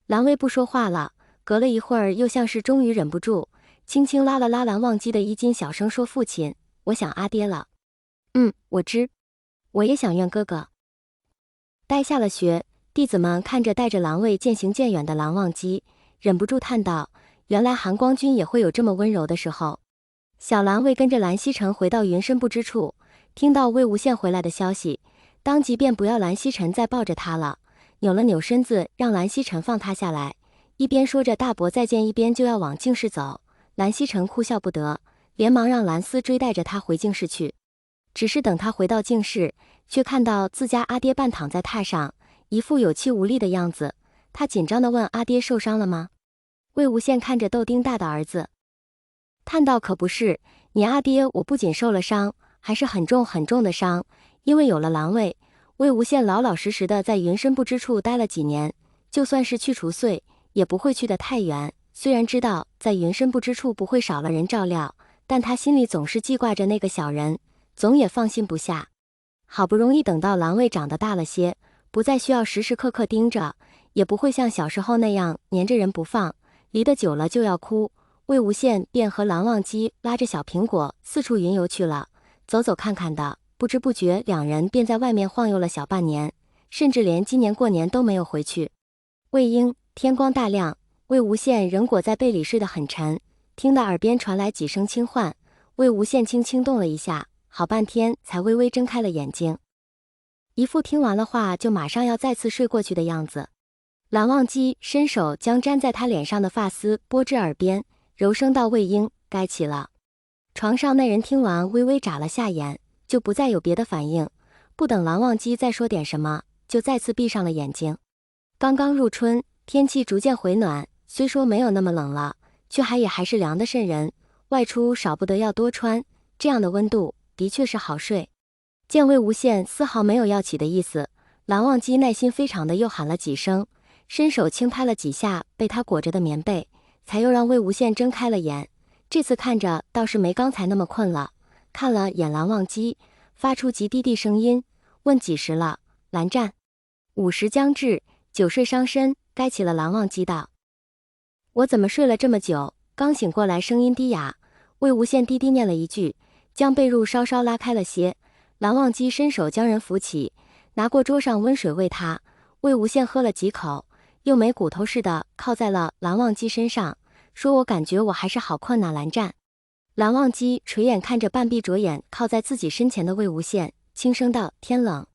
蓝薇不说话了，隔了一会儿，又像是终于忍不住，轻轻拉了拉蓝忘机的衣襟，小声说：“父亲，我想阿爹了。”“我知，我也想愿哥哥。”待下了学，弟子们看着带着蓝卫渐行渐远的蓝忘机，忍不住叹道：“原来韩光君也会有这么温柔的时候。”小蓝卫跟着蓝曦臣回到云深不知处，听到魏无羡回来的消息，当即便不要蓝曦臣再抱着他了，扭了扭身子，让蓝曦臣放他下来，一边说着大伯再见，一边就要往净室走。蓝曦臣哭笑不得，连忙让蓝丝追带着他回净室去。只是等他回到净室，却看到自家阿爹半躺在榻上，一副有气无力的样子。他紧张地问：“阿爹受伤了吗？”魏无羡看着豆丁大的儿子，叹道：“可不是，你阿爹我不仅受了伤，还是很重很重的伤。因为有了狼卫，魏无羡老老实实的在云深不知处待了几年，就算是去除岁，也不会去得太远。虽然知道在云深不知处不会少了人照料，但他心里总是记挂着那个小人，总也放心不下。好不容易等到狼卫长得大了些，不再需要时时刻刻盯着，也不会像小时候那样黏着人不放，离得久了就要哭。魏无羡便和蓝忘机拉着小苹果四处云游去了，走走看看的，不知不觉两人便在外面晃悠了小半年，甚至连今年过年都没有回去。魏婴，天光大亮，魏无羡仍裹在被里睡得很沉，听到耳边传来几声轻唤，魏无羡轻轻动了一下，好半天才微微睁开了眼睛，一副听完了话就马上要再次睡过去的样子。蓝忘机伸手将粘在他脸上的发丝拨至耳边，柔声道：“魏婴，该起了。”床上那人听完微微眨了下眼，就不再有别的反应，不等蓝忘机再说点什么，就再次闭上了眼睛。刚刚入春，天气逐渐回暖，虽说没有那么冷了，却还是凉得渗人，外出少不得要多穿，这样的温度的确是好睡。见魏无羡丝毫没有要起的意思，蓝忘机耐心非常的又喊了几声，伸手轻拍了几下被他裹着的棉被，才又让魏无羡睁开了眼。这次看着倒是没刚才那么困了，看了眼蓝忘机，发出极低的声音，问：“几时了？”蓝湛。午时将至，久睡伤身，该起了。蓝忘机道：“我怎么睡了这么久？”刚醒过来，声音低哑。魏无羡低低念了一句，将被褥稍稍拉开了些。蓝忘机伸手将人扶起，拿过桌上温水喂他。魏无羡喝了几口，又没骨头似的靠在了蓝忘机身上，说：“我感觉我还是好困呐。”蓝湛。蓝忘机垂眼看着半闭着眼靠在自己身前的魏无羡，轻声道：“天冷。”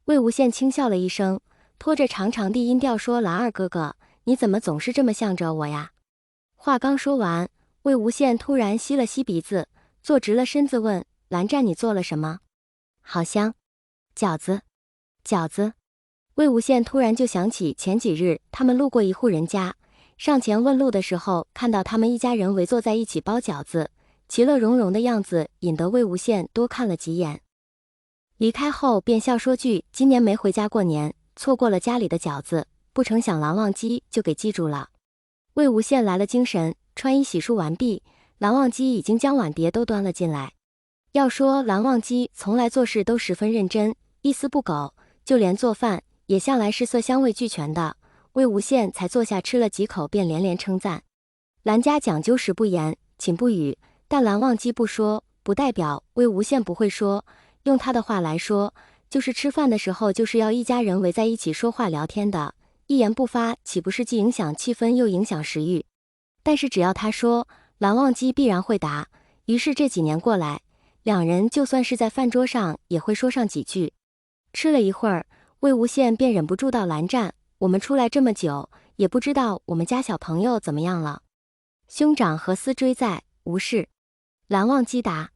魏无羡轻笑了一声，拖着长长的音调说：“蓝二哥哥，你怎么总是这么向着我呀？”话刚说完，魏无羡突然吸了吸鼻子，坐直了身子问：“蓝湛，你做了什么？好香。”“饺子。”“饺子。”魏无羡突然就想起前几日他们路过一户人家，上前问路的时候，看到他们一家人围坐在一起包饺子，其乐融融的样子引得魏无羡多看了几眼。离开后便笑说句：“今年没回家过年，错过了家里的饺子，不成想蓝忘机就给记住了。”魏无羡来了精神，穿衣洗漱完毕，蓝忘机已经将碗碟都端了进来。要说蓝忘机从来做事都十分认真，一丝不苟，就连做饭也向来是色香味俱全的。魏无羡才坐下吃了几口，便连连称赞蓝家讲究食不言，寝不语，但蓝忘机不说，不代表魏无羡不会说。用他的话来说，就是吃饭的时候就是要一家人围在一起说话聊天的，一言不发岂不是既影响气氛又影响食欲？但是只要他说，蓝忘机必然会答。于是这几年过来，两人就算是在饭桌上也会说上几句。吃了一会儿，魏无羡便忍不住道：“蓝湛，我们出来这么久，也不知道我们家小朋友怎么样了？兄长和思追在，无事。”蓝忘机答。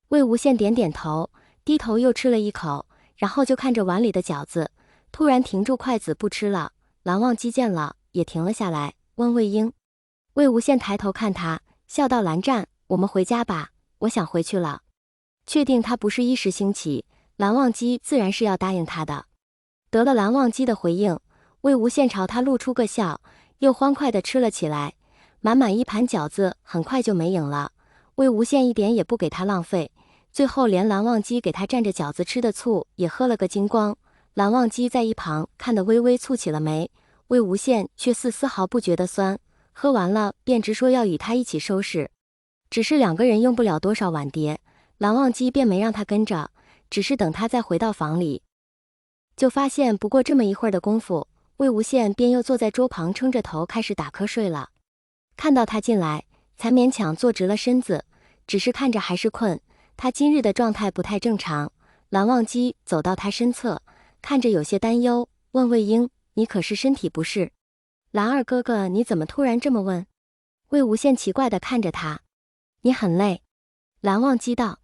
魏无羡点点头，低头又吃了一口，然后就看着碗里的饺子，突然停住筷子不吃了。蓝忘机见了也停了下来，问魏婴。魏无羡抬头看他，笑道：“蓝湛，我们回家吧，我想回去了。”确定他不是一时兴起，蓝忘机自然是要答应他的。得了蓝忘机的回应，魏无羡朝他露出个笑，又欢快地吃了起来。满满一盘饺子很快就没影了，魏无羡一点也不给他浪费，最后连蓝忘机给他蘸着饺子吃的醋也喝了个精光。蓝忘机在一旁看得微微蹙起了眉，魏无羡却丝毫不觉得酸，喝完了便直说要与他一起收拾。只是2个人用不了多少碗碟，蓝忘机便没让他跟着，只是等他再回到房里，就发现不过这么一会儿的功夫，魏无羡便又坐在桌旁撑着头开始打瞌睡了。看到他进来，才勉强坐直了身子，只是看着还是困，他今日的状态不太正常。蓝忘机走到他身侧，看着有些担忧，问魏婴：“你可是身体不适？”“蓝二哥哥，你怎么突然这么问？”魏无羡奇怪地看着他。“你很累。”蓝忘机道。